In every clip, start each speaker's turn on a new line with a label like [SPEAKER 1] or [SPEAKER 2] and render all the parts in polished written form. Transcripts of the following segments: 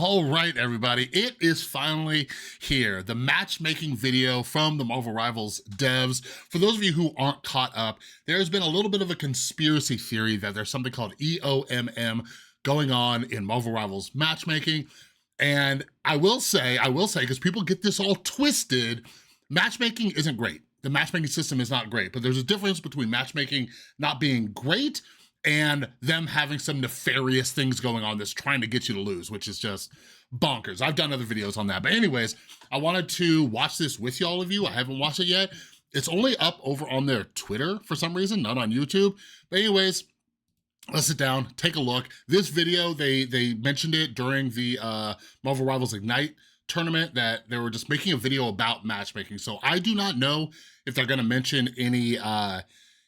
[SPEAKER 1] All right, everybody, it is finally here. The matchmaking video from the Marvel Rivals devs. For those of you who aren't caught up, there's been a little bit of a conspiracy theory that there's something called EOMM going on in Marvel Rivals matchmaking. And I will say, because people get this all twisted, matchmaking isn't great. The matchmaking system is not great, but there's a difference between matchmaking not being great and them having some nefarious things going on that's trying to get you to lose, which is just bonkers. I've done other videos on that. But anyways, I wanted to watch this with all of you. I haven't watched it yet. It's only up over on their Twitter for some reason, not on YouTube. But anyways, let's sit down, take a look. This video, they mentioned it during the Marvel Rivals Ignite tournament that they were just making a video about matchmaking. So I do not know if they're gonna mention any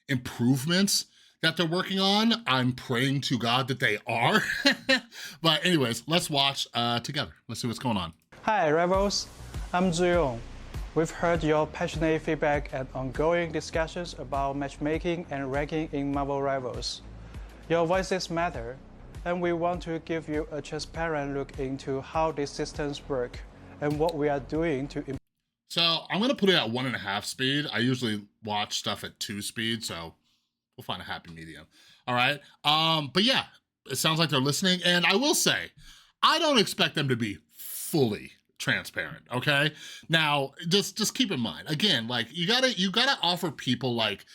[SPEAKER 1] improvements that they're working on. I'm praying to God that they are. But anyways, let's watch together. Let's see what's going on.
[SPEAKER 2] Hi Rivals, I'm Zuyong. We've heard your passionate feedback and ongoing discussions about matchmaking and ranking in Marvel Rivals. Your voices matter, and we want to give you a transparent look into how these systems work and what we are doing to improve.
[SPEAKER 1] So I'm gonna put it at 1.5 speed. I usually watch stuff at 2 speed, so we'll find a happy medium. All right, but yeah, it sounds like they're listening, and I will say, I don't expect them to be fully transparent, okay? Now, just keep in mind, again, like you gotta offer people like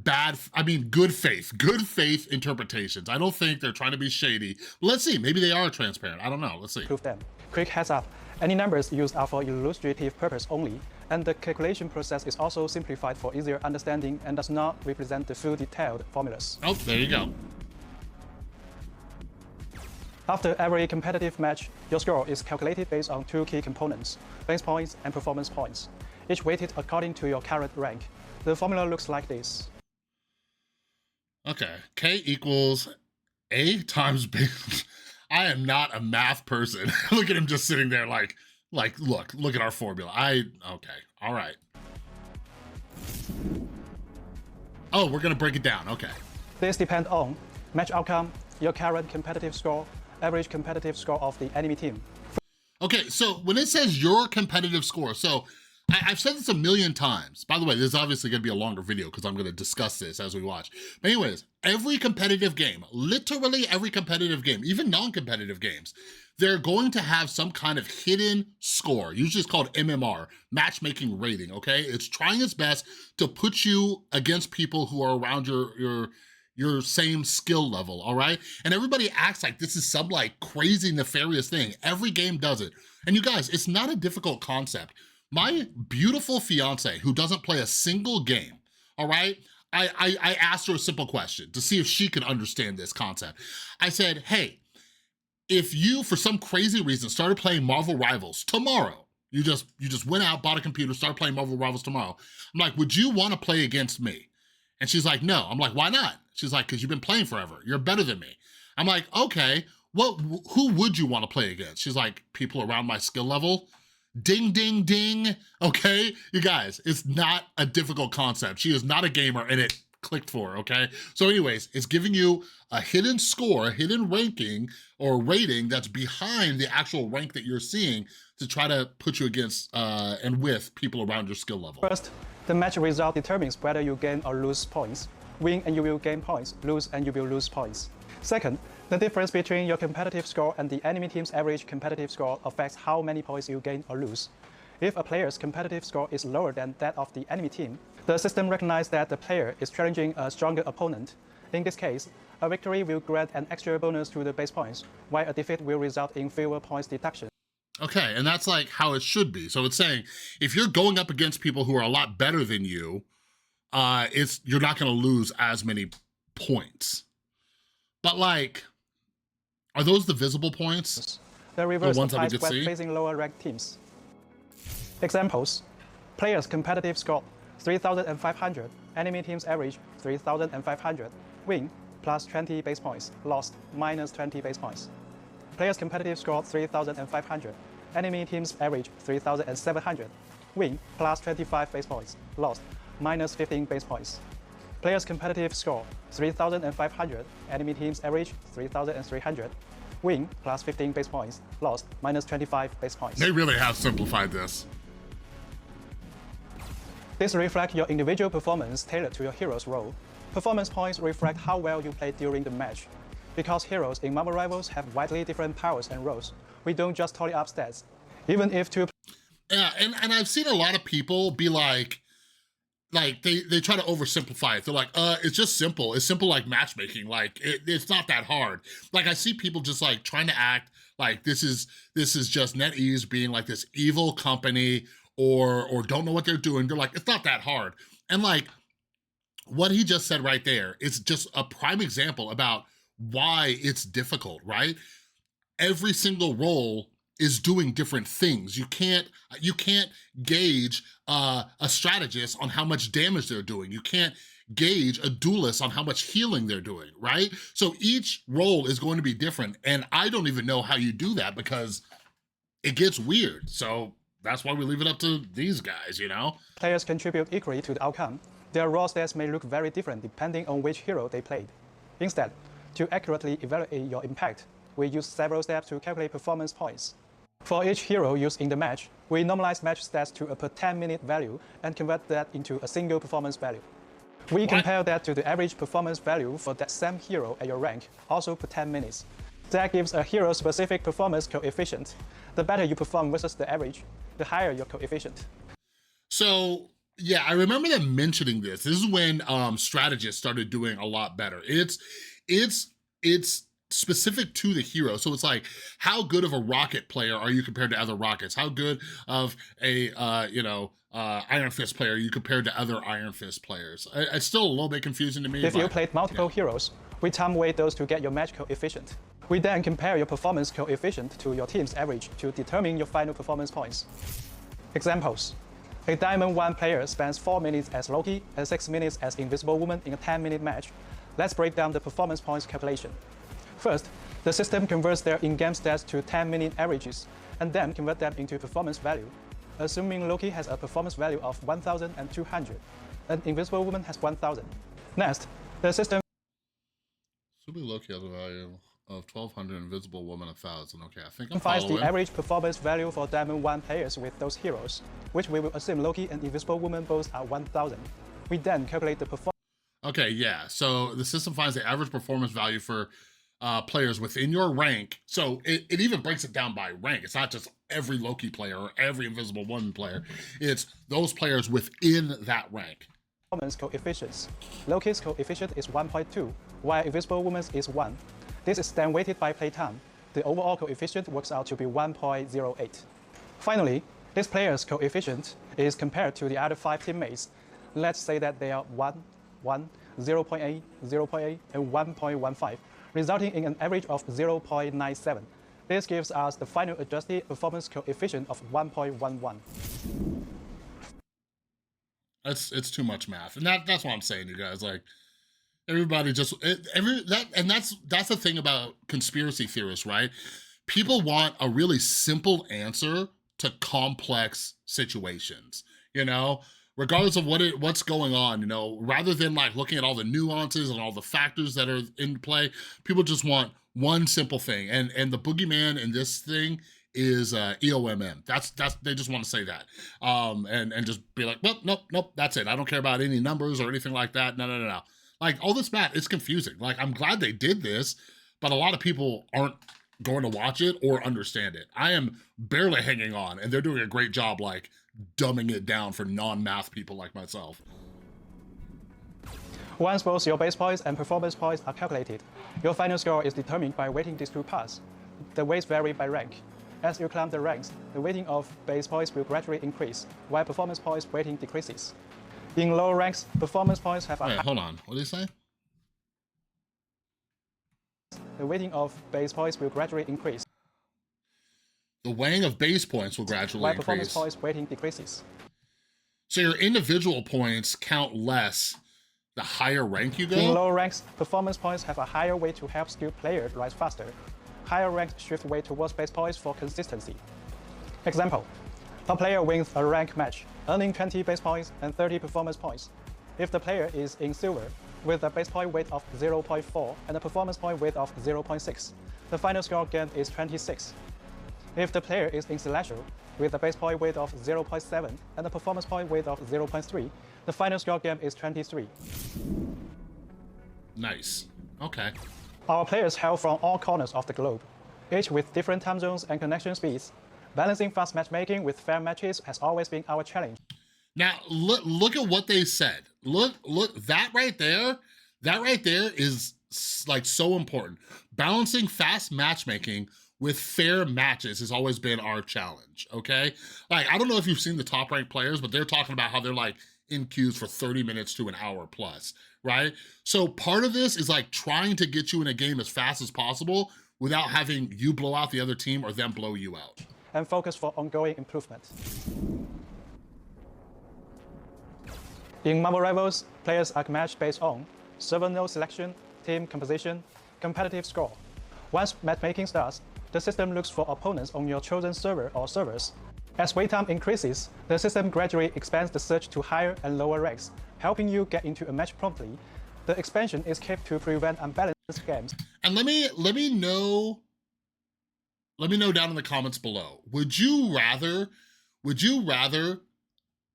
[SPEAKER 1] good faith interpretations. I don't think they're trying to be shady. Let's see, maybe they are transparent. I don't know, let's see.
[SPEAKER 2] Prove them. Quick heads up, any numbers used are for illustrative purpose only, and the calculation process is also simplified for easier understanding and does not represent the full detailed formulas.
[SPEAKER 1] Oh, there you go.
[SPEAKER 2] After every competitive match, your score is calculated based on 2 key components, base points and performance points, each weighted according to your current rank. The formula looks like this.
[SPEAKER 1] Okay, K equals A times B. I am not a math person. Look at him just sitting there like, look at our formula. Okay, all right. Oh, we're gonna break it down, okay.
[SPEAKER 2] This depends on match outcome, your current competitive score, average competitive score of the enemy team.
[SPEAKER 1] Okay, so when it says your competitive score, so I've said this a million times. By the way, this is obviously gonna be a longer video because I'm gonna discuss this as we watch. But anyways, every competitive game, literally every competitive game, even non-competitive games, they're going to have some kind of hidden score. Usually it's called MMR, matchmaking rating, okay? It's trying its best to put you against people who are around your same skill level, all right? And everybody acts like this is some like crazy nefarious thing. Every game does it. And you guys, it's not a difficult concept. My beautiful fiance, who doesn't play a single game, all right? I asked her a simple question to see if she could understand this concept. I said, hey, if you, for some crazy reason, started playing Marvel Rivals tomorrow, you just went out, bought a computer, started playing Marvel Rivals tomorrow, I'm like, would you wanna play against me? And she's like, no. I'm like, why not? She's like, because you've been playing forever. You're better than me. I'm like, okay, who would you wanna play against? She's like, people around my skill level. Ding, ding, ding, okay? You guys, it's not a difficult concept. She is not a gamer and it clicked for her, okay? So anyways, it's giving you a hidden score, a hidden ranking or rating that's behind the actual rank that you're seeing to try to put you against and with people around your skill level.
[SPEAKER 2] First, the match result determines whether you gain or lose points. Win and you will gain points, lose and you will lose points. Second, the difference between your competitive score and the enemy team's average competitive score affects how many points you gain or lose. If a player's competitive score is lower than that of the enemy team, the system recognizes that the player is challenging a stronger opponent. In this case, a victory will grant an extra bonus to the base points, while a defeat will result in fewer points deduction.
[SPEAKER 1] Okay, and that's like how it should be. So it's saying, if you're going up against people who are a lot better than you, you're not gonna lose as many points. But like, are those the visible points?
[SPEAKER 2] The reverse
[SPEAKER 1] ones
[SPEAKER 2] applies
[SPEAKER 1] that we could
[SPEAKER 2] when
[SPEAKER 1] see?
[SPEAKER 2] facing lower ranked teams. Examples: player's competitive score 3,500, enemy team's average 3,500, win plus 20 base points, lost minus 20 base points. Player's competitive score 3,500, enemy team's average 3,700, win plus 25 base points, lost minus 15 base points. Player's competitive score 3,500, enemy team's average 3,300, Win plus 15 base points, lost minus 25 base points.
[SPEAKER 1] They really have simplified this.
[SPEAKER 2] This reflects your individual performance tailored to your hero's role. Performance points reflect how well you played during the match. Because heroes in Marvel Rivals have widely different powers and roles, we don't just tally up stats. Even if two...
[SPEAKER 1] Yeah, and I've seen a lot of people be like they try to oversimplify it. They're like, it's just simple. It's simple like matchmaking. Like it's not that hard. Like I see people just like trying to act like this is just NetEase being like this evil company or don't know what they're doing. They're like, it's not that hard. And like what he just said right there is just a prime example about why it's difficult, right? Every single role is doing different things. You can't gauge a strategist on how much damage they're doing. You can't gauge a duelist on how much healing they're doing, right? So each role is going to be different, and I don't even know how you do that because it gets weird. So that's why we leave it up to these guys, you know?
[SPEAKER 2] Players contribute equally to the outcome. Their raw stats may look very different depending on which hero they played. Instead, to accurately evaluate your impact, we use several steps to calculate performance points. For each hero used in the match, we normalize match stats to a per 10-minute value and convert that into a single performance value. We compare that to the average performance value for that same hero at your rank, also per 10 minutes. That gives a hero-specific performance coefficient. The better you perform versus the average, the higher your coefficient.
[SPEAKER 1] So, yeah, I remember them mentioning this. This is when strategists started doing a lot better. It's specific to the hero. So it's like, how good of a rocket player are you compared to other rockets? How good of a, Iron Fist player are you compared to other Iron Fist players? It's still a little bit confusing to me.
[SPEAKER 2] If you played multiple heroes, we time weight those to get your match coefficient. We then compare your performance coefficient to your team's average to determine your final performance points. Examples. A Diamond 1 player spends 4 minutes as Loki and 6 minutes as Invisible Woman in a 10-minute match. Let's break down the performance points calculation. First, the system converts their in-game stats to 10-minute averages, and then convert them into performance value. Assuming Loki has a performance value of 1,200, and Invisible Woman has 1,000. Next, the system...
[SPEAKER 1] Assuming Loki has a value of 1,200, Invisible Woman 1,000. Okay, I think I'm
[SPEAKER 2] finds
[SPEAKER 1] following.
[SPEAKER 2] the average performance value for Diamond 1 players with those heroes, which we will assume Loki and Invisible Woman both are 1,000. We then calculate the performance...
[SPEAKER 1] Okay, yeah, so the system finds the average performance value for players within your rank. So it even breaks it down by rank. It's not just every Loki player or every Invisible Woman player. It's those players within that rank.
[SPEAKER 2] Performance coefficients. Loki's coefficient is 1.2, while Invisible Woman's is 1. This is then weighted by playtime. The overall coefficient works out to be 1.08. Finally, this player's coefficient is compared to the other 5 teammates. Let's say that they are 1, 1, 0.8, 0.8, and 1.15. Resulting in an average of 0.97. This gives us the final adjusted performance coefficient of 1.11.
[SPEAKER 1] It's too much math, and that's what I'm saying, you guys. Like everybody just that's the thing about conspiracy theorists, right? People want a really simple answer to complex situations, you know. Regardless of what's going on, you know, rather than like looking at all the nuances and all the factors that are in play, people just want one simple thing. And the boogeyman in this thing is EOMM. That's they just want to say that. And just be like, well, nope, that's it. I don't care about any numbers or anything like that. No. Like all this math, it's confusing. Like I'm glad they did this, but a lot of people aren't going to watch it or understand it. I am barely hanging on, and they're doing a great job like dumbing it down for non-math people like myself.
[SPEAKER 2] Once both your base points and performance points are calculated, your final score is determined by weighting these two parts. The weights vary by rank. As you climb the ranks, the weighting of base points will gradually increase, while performance points weighting decreases. In lower ranks, performance points have a...
[SPEAKER 1] Wait, hold on. What did he say?
[SPEAKER 2] The weighting of base points will gradually increase.
[SPEAKER 1] The weighing of base points will gradually increase.
[SPEAKER 2] Performance points weighting decreases.
[SPEAKER 1] So your individual points count less the higher rank you go?
[SPEAKER 2] In lower ranks, performance points have a higher weight to help skilled players rise faster. Higher ranks shift weight towards base points for consistency. Example, a player wins a rank match, earning 20 base points and 30 performance points. If the player is in silver, with a base point weight of 0.4 and a performance point weight of 0.6. The final score gained is 26. If the player is in Celestial, with a base point weight of 0.7 and a performance point weight of 0.3, the final score gained is 23.
[SPEAKER 1] Nice. Okay.
[SPEAKER 2] Our players hail from all corners of the globe, each with different time zones and connection speeds. Balancing fast matchmaking with fair matches has always been our challenge.
[SPEAKER 1] Now, look at what they said. Look, that right there is like so important. Balancing fast matchmaking with fair matches has always been our challenge, okay? Like, I don't know if you've seen the top ranked players, but they're talking about how they're like in queues for 30 minutes to an hour plus, right? So part of this is like trying to get you in a game as fast as possible without having you blow out the other team or them blow you out.
[SPEAKER 2] And focus for ongoing improvement. In Marvel Rivals, players are matched based on server node selection, team composition, competitive score. Once matchmaking starts, the system looks for opponents on your chosen server or servers. As wait time increases, the system gradually expands the search to higher and lower ranks, helping you get into a match promptly. The expansion is kept to prevent unbalanced games. And
[SPEAKER 1] let me know down in the comments below. Would you rather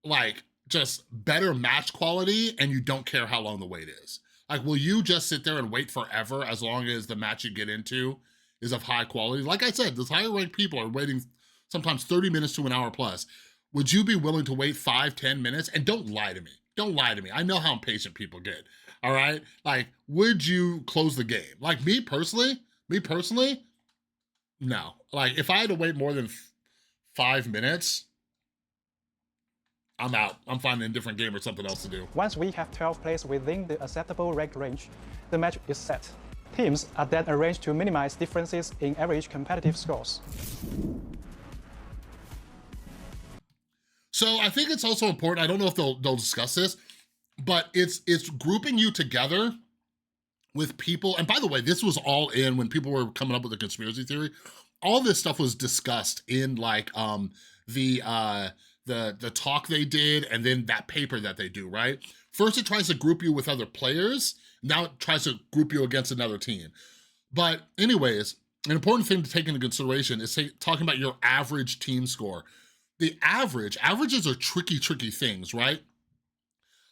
[SPEAKER 1] like just better match quality and you don't care how long the wait is? Like, will you just sit there and wait forever as long as the match you get into is of high quality? Like I said, those higher ranked people are waiting sometimes 30 minutes to an hour plus. Would you be willing to wait 5-10 minutes? And don't lie to me. Don't lie to me. I know how impatient people get, all right? Like, would you close the game? Like me personally, no. Like, if I had to wait more than 5 minutes, I'm out. I'm finding a different game or something else to do.
[SPEAKER 2] Once we have 12 players within the acceptable rank range, the match is set. Teams are then arranged to minimize differences in average competitive scores.
[SPEAKER 1] So I think it's also important, I don't know if they'll discuss this, but it's grouping you together with people. And by the way, this was all in when people were coming up with a conspiracy theory. All this stuff was discussed in like the talk they did and then that paper that they do, right? First, it tries to group you with other players. Now it tries to group you against another team. But anyways, an important thing to take into consideration is talking about your average team score. The averages are tricky things, right?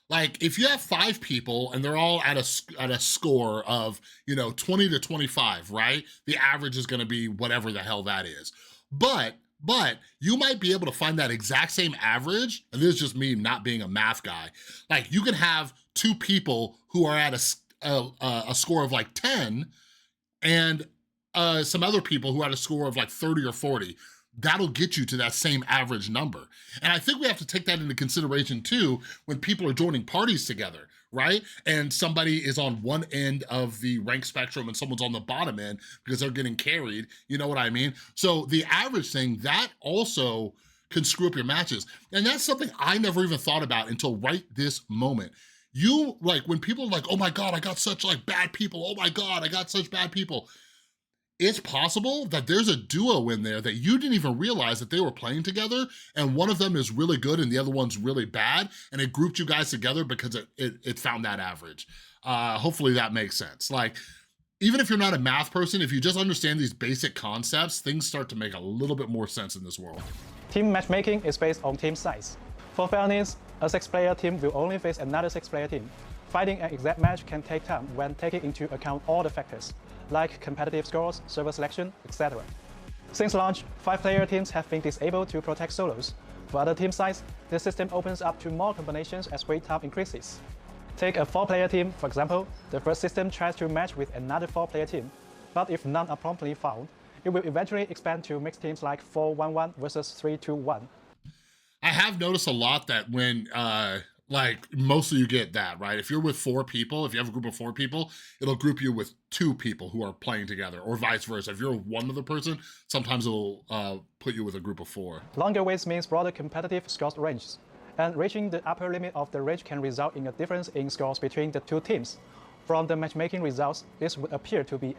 [SPEAKER 1] Like if you have 5 people and they're all at a score of, 20 to 25, right? The average is gonna be whatever the hell that is. But you might be able to find that exact same average, and this is just me not being a math guy. Like you can have 2 people who are at a score of like 10 and some other people who had a score of like 30 or 40. That'll get you to that same average number. And I think we have to take that into consideration too when people are joining parties together, right? And somebody is on one end of the rank spectrum and someone's on the bottom end because they're getting carried, you know what I mean? So the average thing, that also can screw up your matches. And that's something I never even thought about until right this moment. You, like, when people are like, oh my God, I got such like bad people. Oh my God, I got such bad people. It's possible that there's a duo in there that you didn't even realize that they were playing together and one of them is really good and the other one's really bad and it grouped you guys together because it found that average. Hopefully that makes sense. Like, even if you're not a math person, if you just understand these basic concepts, things start to make a little bit more sense in this world.
[SPEAKER 2] Team matchmaking is based on team size. For fairness, a 6-player team will only face another 6-player team. Finding an exact match can take time when taking into account all the factors, like competitive scores, server selection, etc. Since launch, 5-player teams have been disabled to protect solos. For other team size, the system opens up to more combinations as wait time increases. Take a 4-player team, for example. The first system tries to match with another 4-player team, but if none are promptly found, it will eventually expand to mixed teams like 4-1-1 versus 3-2-1.
[SPEAKER 1] I have noticed a lot that when like mostly you get that, right? If you're with 4 people, if you have a group of 4 people, it'll group you with 2 people who are playing together, or vice versa. If you're one other person, sometimes it'll put you with a group of 4.
[SPEAKER 2] Longer waits means broader competitive scores ranges, and reaching the upper limit of the range can result in a difference in scores between the 2 teams. From the matchmaking results, this would appear to be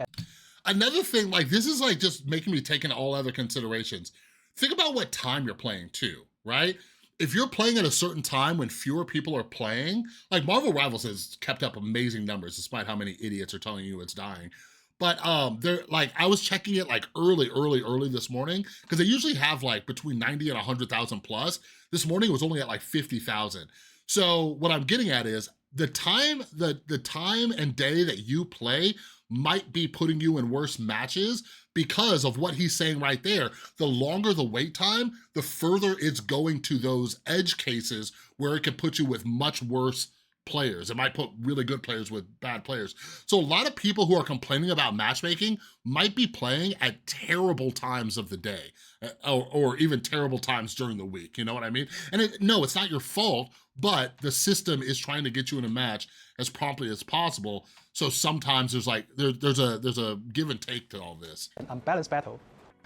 [SPEAKER 1] another thing. Like, this is like just making me take in all other considerations. Think about what time you're playing too, right? if you're playing at a certain time when fewer people are playing, like Marvel Rivals has kept up amazing numbers despite how many idiots are telling you it's dying. But they're like, I was checking it like early this morning because they usually have like between 90 and 100,000 plus. This morning it was only at like 50,000. So what I'm getting at is the time and day that you play might be putting you in worse matches because of what he's saying right there. The longer the wait time, the further it's going to those edge cases where it could put you with much worse players. It might put really good players with bad players. So a lot of people who are complaining about matchmaking might be playing at terrible times of the day or even terrible times during the week, you know what I mean? And no, it's not your fault, but the system is trying to get you in a match as promptly as possible. So sometimes there's like, there's a give and take to all this.
[SPEAKER 2] An unbalanced battle.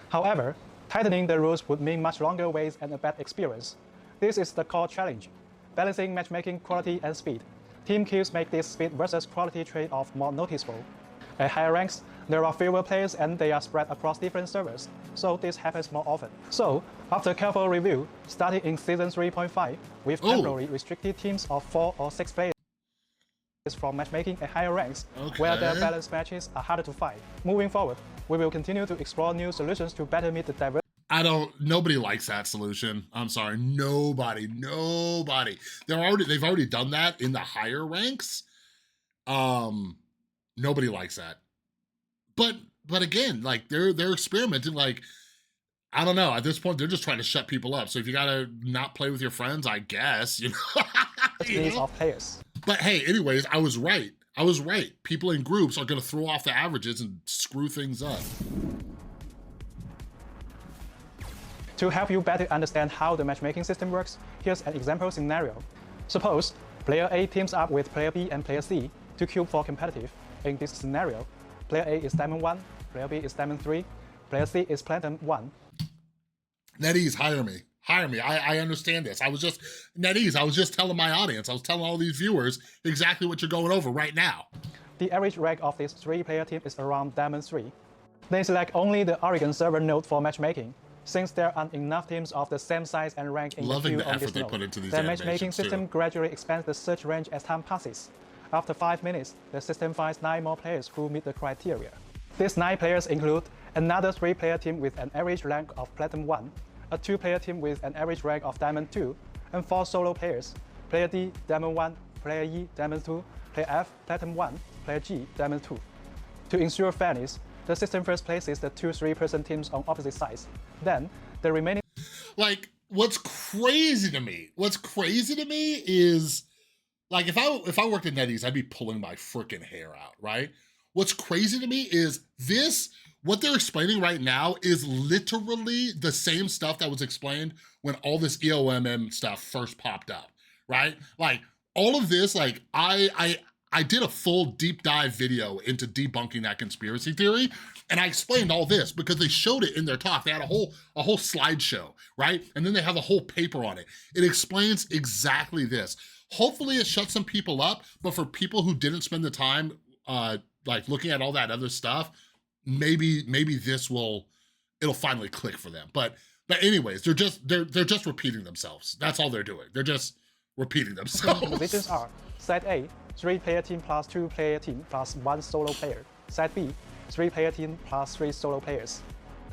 [SPEAKER 2] However, tightening the rules would mean much longer waits and a bad experience. This is the core challenge. Balancing matchmaking quality and speed. Team kills make this speed versus quality trade-off more noticeable. At higher ranks, there are fewer players and they are spread across different servers, so this happens more often. So, after careful review, starting in Season 3.5, with temporarily restricted teams of 4 or 6 players from matchmaking at higher ranks, where their balanced matches are harder to find. Moving forward, we will continue to explore new solutions to better meet the diverse.
[SPEAKER 1] Nobody likes that solution. I'm sorry, nobody. They've already done that in the higher ranks. Nobody likes that. But again, like they're experimenting. Like, I don't know, at this point, they're just trying to shut people up. So if you gotta not play with your friends, I guess, you know.
[SPEAKER 2] Needs of players.
[SPEAKER 1] But hey, anyways, I was right. People in groups are gonna throw off the averages and screw things up.
[SPEAKER 2] To help you better understand how the matchmaking system works, here's an example scenario. Suppose player A teams up with player B and player C to queue for competitive. In this scenario, player A is Diamond 1, player B is Diamond 3, player C is Platinum 1.
[SPEAKER 1] NetEase, hire me. I understand this. I was just telling my audience, I was telling all these viewers exactly what you're going over right now.
[SPEAKER 2] The average rank of this 3-player team is around Diamond 3. They select only the Oregon server node for matchmaking. Since there aren't enough teams of the same size and rank in the queue on this node, the matchmaking system gradually expands the search range as time passes. After 5 minutes, the system finds 9 more players who meet the criteria. These 9 players include another 3-player team with an average rank of Platinum 1, a 2-player team with an average rank of Diamond 2, and 4 solo players, player D, Diamond 1, player E, Diamond 2, player F, Platinum 1, player G, Diamond 2. To ensure fairness, the system first places the 2 3-person teams on opposite sides. Then, the remaining...
[SPEAKER 1] Like, what's crazy to me is, like, if I worked at NetEase, I'd be pulling my freaking hair out, right? What's crazy to me is what they're explaining right now is literally the same stuff that was explained when all this EOMM stuff first popped up, right? Like, all of this, like, I did a full deep dive video into debunking that conspiracy theory, and I explained all this because they showed it in their talk. They had a whole slideshow, right? And then they have a whole paper on it. It explains exactly this. Hopefully it shuts some people up, but for people who didn't spend the time like looking at all that other stuff, maybe it'll finally click for them. But anyways, they're just repeating themselves. That's all they're doing. They're just repeating themselves.
[SPEAKER 2] Positions are Side A, 3-player team plus 2-player team plus 1 solo player. Side B, 3-player team plus 3 solo players.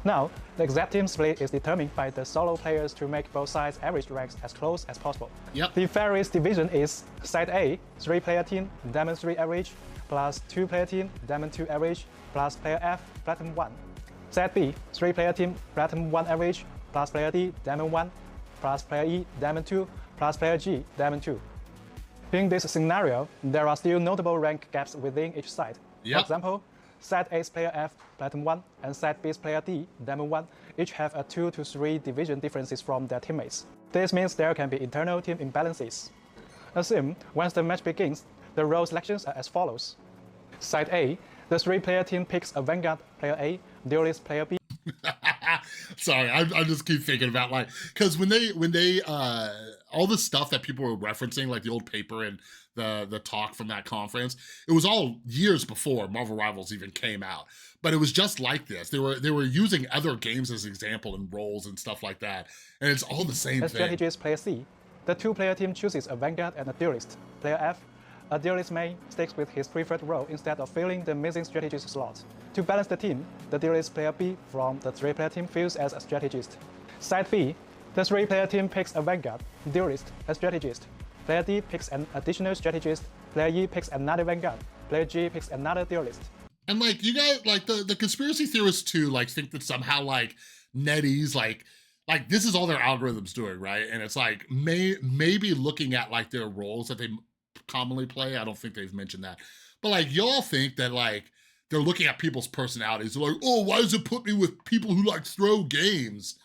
[SPEAKER 2] Now, the exact team split is determined by the solo players to make both sides' average ranks as close as possible.
[SPEAKER 1] Yep.
[SPEAKER 2] The fairest division is Side A, 3-player team, Diamond 3 average, plus 2-player team, Diamond 2 average, plus player F, Platinum 1. Side B, 3-player team, Platinum 1 average, plus player D, Diamond 1, plus player E, Diamond 2, plus player G, Diamond 2. In this scenario, there are still notable rank gaps within each side.
[SPEAKER 1] Yep.
[SPEAKER 2] For example, Side A's player F, Platinum 1, and Side B's player D, Diamond 1, each have a 2 to 3 division differences from their teammates. This means there can be internal team imbalances. Assume, once the match begins, the role selections are as follows. Side A, the 3-player team picks a Vanguard player A, Duelist player B.
[SPEAKER 1] Sorry, I just keep thinking about, like, because when they all the stuff that people were referencing, like the old paper and the talk from that conference, it was all years before Marvel Rivals even came out. But it was just like this. They were using other games as example and roles and stuff like that, and it's all the same
[SPEAKER 2] As
[SPEAKER 1] thing.
[SPEAKER 2] strategist player C, the two-player team chooses a Vanguard and a Duelist. Player F, a Duelist may sticks with his preferred role instead of filling the missing strategist slot. To balance the team, the Duelist player B from the three-player team fills as a strategist. Side B, the three-player team picks a Vanguard, Duelist, a strategist. Player D picks an additional strategist. Player E picks another Vanguard. Player G picks another Duelist.
[SPEAKER 1] And like you guys, like the conspiracy theorists too, like think that somehow like NetEase, like this is all their algorithms doing, right? And it's like maybe looking at like their roles that they commonly play. I don't think they've mentioned that, but like y'all think that like they're looking at people's personalities. They're like, oh, why does it put me with people who like throw games?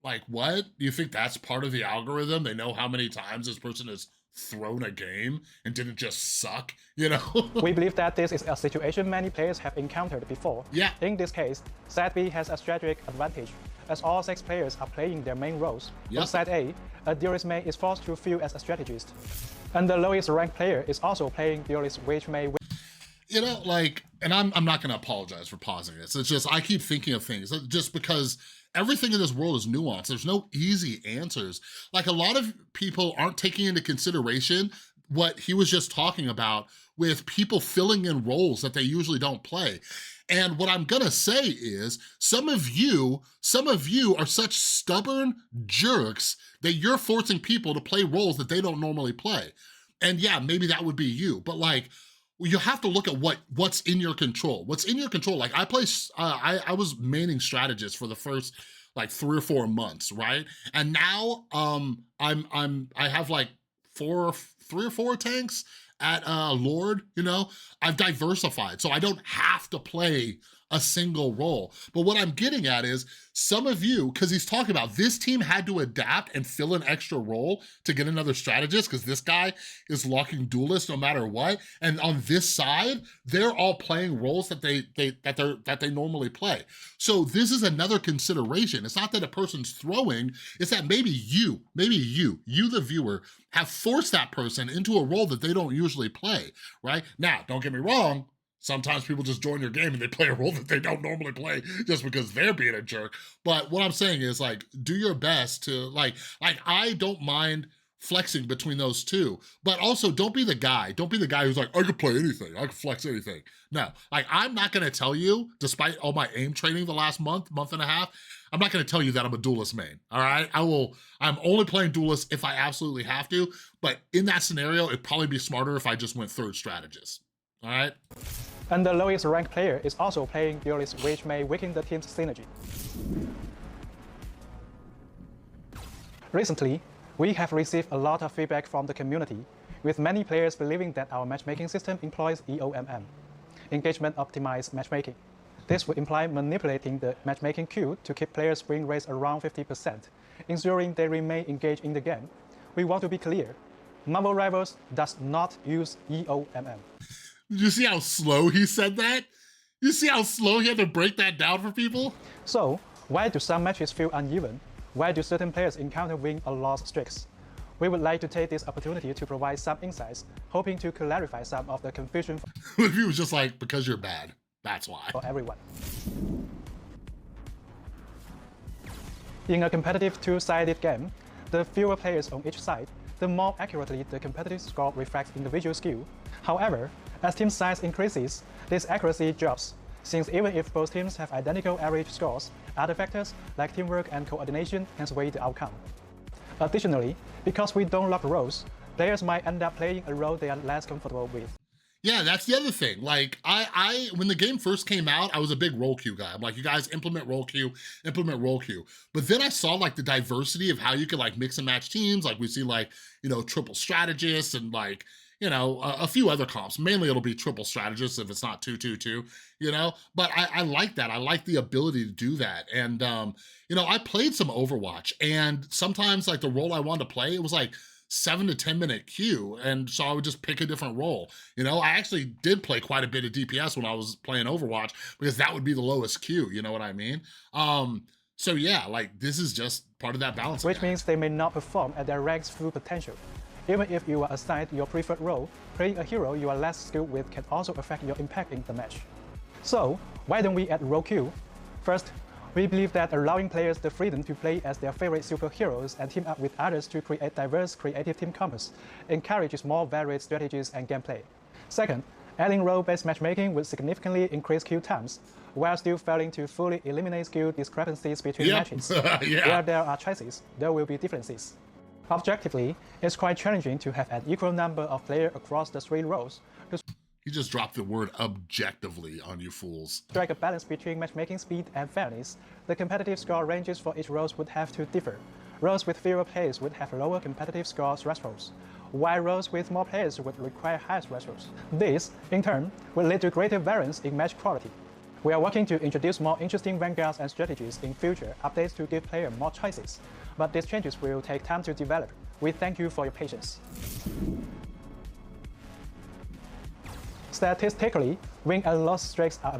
[SPEAKER 1] Like what? Do you think that's part of the algorithm? They know how many times this person has thrown a game and didn't just suck, you know?
[SPEAKER 2] We believe that this is a situation many players have encountered before.
[SPEAKER 1] Yeah.
[SPEAKER 2] In this case, Side B has a strategic advantage, as all 6 players are playing their main roles.
[SPEAKER 1] Yep.
[SPEAKER 2] On Side a Duelist may is forced to fill as a strategist. And the lowest ranked player is also playing Duelist, which may...
[SPEAKER 1] You know, like, and I'm not gonna apologize for pausing this. It's just, I keep thinking of things just because everything in this world is nuanced. There's no easy answers. Like a lot of people aren't taking into consideration what he was just talking about with people filling in roles that they usually don't play. And what I'm gonna say is some of you are such stubborn jerks that you're forcing people to play roles that they don't normally play. And yeah, maybe that would be you, but like, you have to look at what's in your control. What's in your control? Like I I was maining strategist for the first like 3 or 4 months, right? And now I have like 3 or 4 tanks at Lord, you know? I've diversified, so I don't have to play a single role. But what I'm getting at is some of you, because he's talking about this team had to adapt and fill an extra role to get another strategist because this guy is locking duelist no matter what. And on this side, they're all playing roles that they normally play. So this is another consideration. It's not that a person's throwing, it's that maybe you the viewer, have forced that person into a role that they don't usually play, right? Now, don't get me wrong, sometimes people just join your game and they play a role that they don't normally play just because they're being a jerk. But what I'm saying is like, do your best to like I don't mind flexing between those two, but also don't be the guy who's like, I could play anything, I could flex anything. No, like I'm not gonna tell you, despite all my aim training the last month and a half, I'm not gonna tell you that I'm a duelist main, all right? I'm only playing duelist if I absolutely have to, but in that scenario, it'd probably be smarter if I just went third strategist, all right?
[SPEAKER 2] And the lowest ranked player is also playing Duelist, which may weaken the team's synergy. Recently, we have received a lot of feedback from the community, with many players believing that our matchmaking system employs EOMM, engagement optimized matchmaking. This would imply manipulating the matchmaking queue to keep players' win rates around 50%, ensuring they remain engaged in the game. We want to be clear, Marvel Rivals does not use EOMM.
[SPEAKER 1] Did you see how slow he said that? You see how slow he had to break that down for people?
[SPEAKER 2] So, why do some matches feel uneven? Why do certain players encounter win or loss streaks? We would like to take this opportunity to provide some insights, hoping to clarify some of the confusion
[SPEAKER 1] If he was just like, because you're bad, that's why.
[SPEAKER 2] for everyone. In a competitive two-sided game, the fewer players on each side, the more accurately the competitive score reflects individual skill. However, as team size increases, this accuracy drops, since even if both teams have identical average scores, other factors like teamwork and coordination can sway the outcome. Additionally, because we don't lock roles, players might end up playing a role they are less comfortable with.
[SPEAKER 1] Yeah, that's the other thing. Like, I when the game first came out, I was a big role queue guy. I'm like, you guys implement role queue. But then I saw like the diversity of how you could like mix and match teams. Like we see like, you know, triple strategists and like, you know, a few other comps. Mainly it'll be triple strategists if it's not 2-2-2, you know? But I like that. I like the ability to do that. And, you know, I played some Overwatch and sometimes like the role I wanted to play, it was like 7 to 10 minute queue. And so I would just pick a different role. You know, I actually did play quite a bit of DPS when I was playing Overwatch because that would be the lowest queue, you know what I mean? So yeah, like this is just part of that balance.
[SPEAKER 2] which means they may not perform at their rank's full potential. Even if you are assigned your preferred role, playing a hero you are less skilled with can also affect your impact in the match. So, why don't we add role queue? First, we believe that allowing players the freedom to play as their favorite superheroes and team up with others to create diverse creative team combos encourages more varied strategies and gameplay. Second, adding role-based matchmaking will significantly increase queue times, while still failing to fully eliminate skill discrepancies between matches. Where there are choices, there will be differences. Objectively, it's quite challenging to have an equal number of players across the three roles to
[SPEAKER 1] You just dropped the word objectively on you fools.
[SPEAKER 2] strike a balance between matchmaking speed and fairness. The competitive score ranges for each role would have to differ. Roles with fewer players would have lower competitive score thresholds, while roles with more players would require higher thresholds. This, in turn, will lead to greater variance in match quality. We are working to introduce more interesting vanguards and strategies in future updates to give players more choices, but these changes will take time to develop. We thank you for your patience. Statistically, win and loss streaks are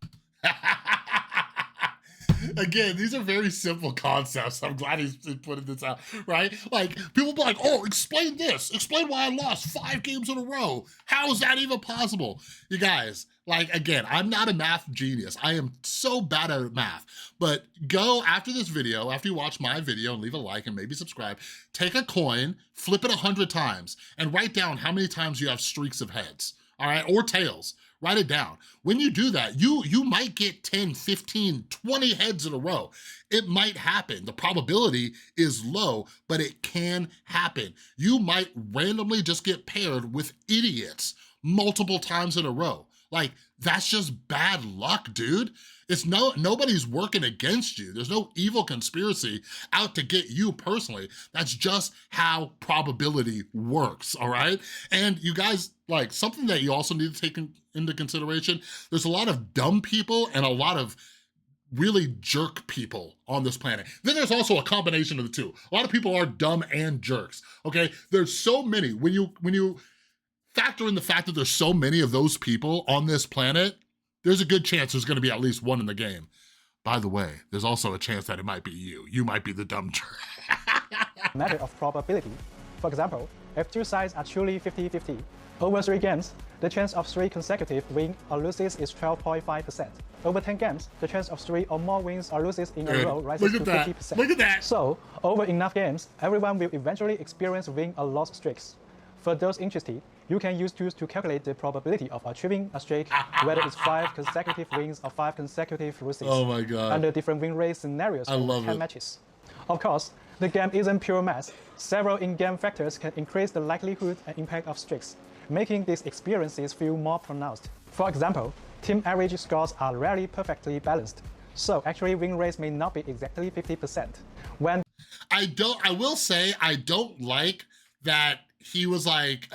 [SPEAKER 1] Again, these are very simple concepts. I'm glad he's putting this out, right? Like, people be like, oh, explain this. Explain why I lost 5 games in a row. How is that even possible? You guys, like, again, I'm not a math genius. I am so bad at math. But go after this video, after you watch my video, and leave a like and maybe subscribe, take a coin, flip it 100 times, and write down how many times you have streaks of heads, all right, or tails. Write it down. When you do that, you might get 10, 15, 20 heads in a row. It might happen. The probability is low, but it can happen. You might randomly just get paired with idiots multiple times in a row. Like, that's just bad luck, dude. It's nobody's working against you. There's no evil conspiracy out to get you personally. That's just how probability works, all right? And you guys, like, something that you also need to take into consideration, there's a lot of dumb people and a lot of really jerk people on this planet. Then there's also a combination of the two. A lot of people are dumb and jerks, okay? There's so many. When you factor in the fact that there's so many of those people on this planet, there's a good chance there's gonna be at least one in the game. By the way, there's also a chance that it might be you. You might be the dumb jerk.
[SPEAKER 2] matter of probability. For example, if two sides are truly 50-50, over 3 games, the chance of 3 consecutive wins or losses is 12.5%. Over 10 games, the chance of 3 or more wins or losses in a row rises to 50%.
[SPEAKER 1] Look at that.
[SPEAKER 2] So, over enough games, everyone will eventually experience win or loss streaks. For those interested, you can use tools to calculate the probability of achieving a streak, whether it's 5 consecutive wins or 5 consecutive losses.
[SPEAKER 1] Oh my God.
[SPEAKER 2] Under different win rate scenarios over 10 matches. Of course, the game isn't pure math. Several in-game factors can increase the likelihood and impact of streaks, making these experiences feel more pronounced. For example, team average scores are rarely perfectly balanced, so actually win rates may not be exactly 50%. When
[SPEAKER 1] I will say I don't like that he was like,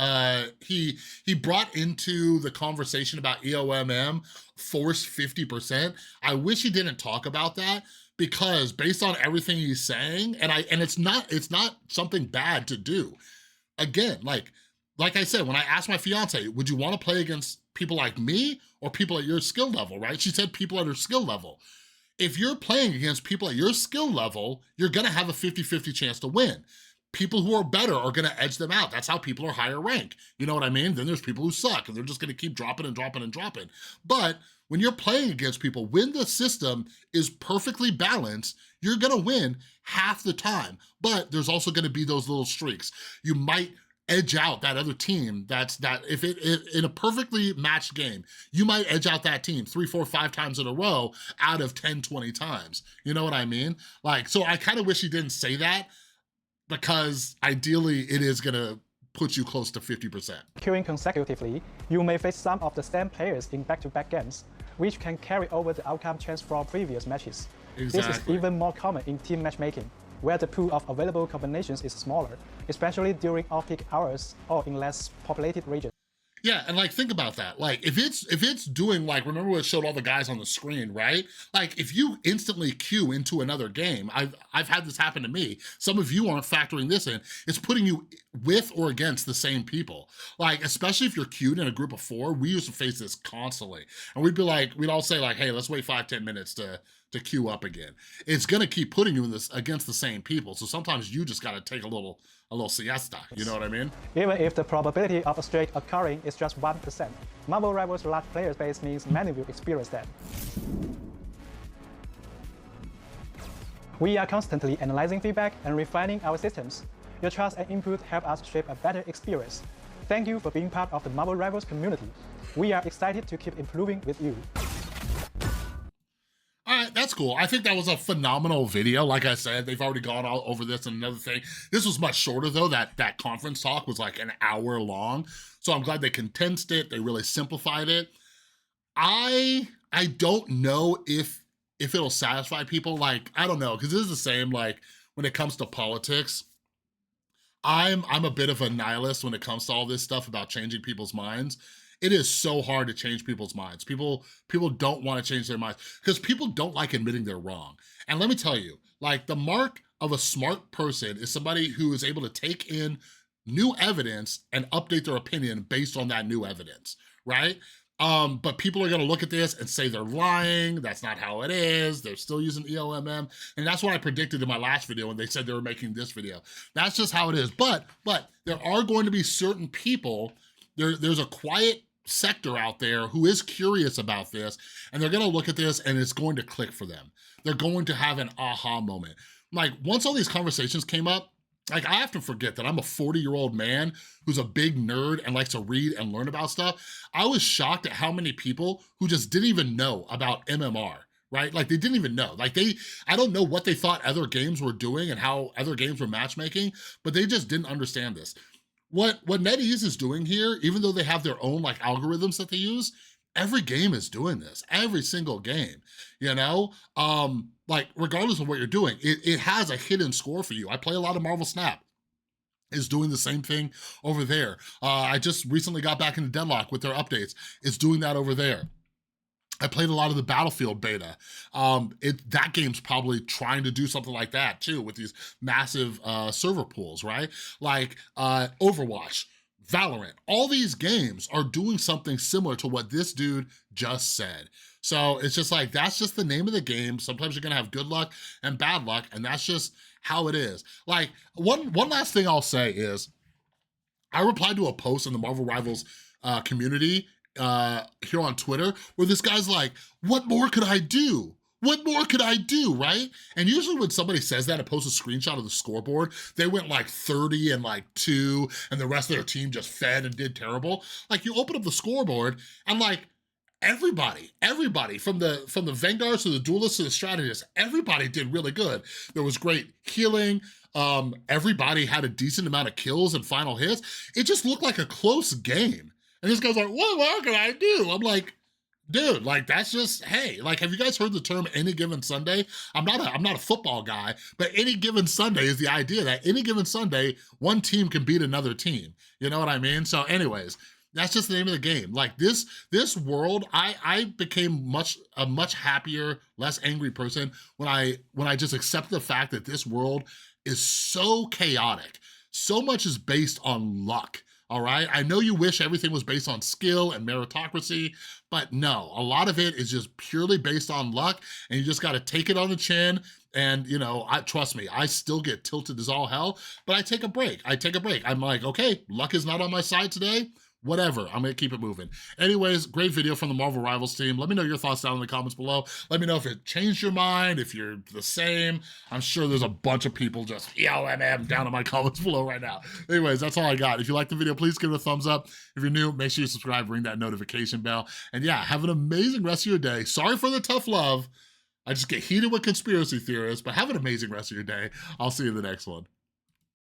[SPEAKER 1] he brought into the conversation about EOMM force 50%. I wish he didn't talk about that, because based on everything he's saying, and it's not something bad to do. Again, like I said, when I asked my fiance, would you want to play against people like me or people at your skill level, right? She said people at her skill level. If you're playing against people at your skill level, you're gonna have a 50-50 chance to win. People who are better are gonna edge them out. That's how people are higher rank. You know what I mean? Then there's people who suck and they're just gonna keep dropping and dropping and dropping. But when you're playing against people, when the system is perfectly balanced, you're gonna win half the time. But there's also gonna be those little streaks. You might edge out that other team if in a perfectly matched game, you might edge out that team 3, 4, 5 times in a row out of 10, 20 times. You know what I mean? Like, so I kind of wish he didn't say that, because ideally it is gonna put you close to 50%.
[SPEAKER 2] queuing consecutively, you may face some of the same players in back-to-back games, which can carry over the outcome chance from previous matches.
[SPEAKER 1] Exactly.
[SPEAKER 2] This is even more common in team matchmaking, where the pool of available combinations is smaller, especially during off-peak hours or in less populated regions.
[SPEAKER 1] Yeah, and like, think about that. Like, if it's doing, like, remember when it showed all the guys on the screen, right? Like, if you instantly queue into another game, I've had this happen to me. Some of you aren't factoring this in. It's putting you with or against the same people. Like, especially if you're queued in a group of 4, we used to face this constantly. And we'd all say like, hey, let's wait 5-10 minutes to to queue up again. It's gonna keep putting you in this against the same people. So sometimes you just gotta take a little siesta, you know what I mean?
[SPEAKER 2] Even if the probability of a streak occurring is just 1%, Marvel Rivals' large player base means many will experience that. We are constantly analyzing feedback and refining our systems. Your trust and input help us shape a better experience. Thank you for being part of the Marvel Rivals community. We are excited to keep improving with you.
[SPEAKER 1] All right, that's cool. I think that was a phenomenal video. Like I said, they've already gone all over this and another thing. This was much shorter though. That conference talk was like an hour long. So I'm glad they condensed it. They really simplified it. I don't know if it'll satisfy people. Like, I don't know, because this is the same, like, when it comes to politics, I'm a bit of a nihilist when it comes to all this stuff about changing people's minds. It is so hard to change people's minds. People don't want to change their minds because people don't like admitting they're wrong. And let me tell you, like, the mark of a smart person is somebody who is able to take in new evidence and update their opinion based on that new evidence, right? But people are gonna look at this and say they're lying, that's not how it is, they're still using EOMM, and that's what I predicted in my last video when they said they were making this video. That's just how it is, but there are going to be certain people, there's a quiet sector out there who is curious about this, and they're gonna look at this and it's going to click for them. They're going to have an aha moment. Like, once all these conversations came up, like, I have to forget that I'm a 40-year-old man who's a big nerd and likes to read and learn about stuff. I was shocked at how many people who just didn't even know about MMR, right? Like, they didn't even know. Like, I don't know what they thought other games were doing and how other games were matchmaking, but they just didn't understand this. What NetEase is doing here, even though they have their own, like, algorithms that they use, every game is doing this, every single game, you know? Like, regardless of what you're doing, it has a hidden score for you. I play a lot of Marvel Snap. Is doing the same thing over there. I just recently got back into Deadlock with their updates. It's doing that over there. I played a lot of the Battlefield beta. That game's probably trying to do something like that too with these massive server pools, right? Like Overwatch, Valorant, all these games are doing something similar to what this dude just said. So it's just like, that's just the name of the game. Sometimes you're gonna have good luck and bad luck, and that's just how it is. Like, one last thing I'll say is, I replied to a post in the Marvel Rivals community here on Twitter where this guy's like, what more could I do? What more could I do, right? And usually when somebody says that and posts a screenshot of the scoreboard, they went like 30 and like 2, and the rest of their team just fed and did terrible. Like, you open up the scoreboard and like, everybody from the Vanguards to the Duelists to the Strategists, everybody did really good. There was great healing. Everybody had a decent amount of kills and final hits. It just looked like a close game. And this guy's like, what more can I do? I'm like, dude, like, that's just, hey, like, have you guys heard the term any given Sunday? I'm not a football guy, but any given Sunday is the idea that any given Sunday, one team can beat another team. You know what I mean? So anyways, that's just the name of the game. Like, this world, I became a much happier, less angry person when I just accept the fact that this world is so chaotic. So much is based on luck, all right? I know you wish everything was based on skill and meritocracy, but no, a lot of it is just purely based on luck, and you just gotta take it on the chin. And, you know, trust me, I still get tilted as all hell, but I take a break. I'm like, okay, luck is not on my side today. Whatever, I'm gonna keep it moving. Anyways, great video from the Marvel Rivals team. Let me know your thoughts down in the comments below. Let me know if it changed your mind, if you're the same. I'm sure there's a bunch of people just EOMM down in my comments below right now. Anyways, that's all I got. If you like the video, please give it a thumbs up. If you're new, make sure you subscribe, ring that notification bell. And yeah, have an amazing rest of your day. Sorry for the tough love. I just get heated with conspiracy theorists, but have an amazing rest of your day. I'll see you in the next one.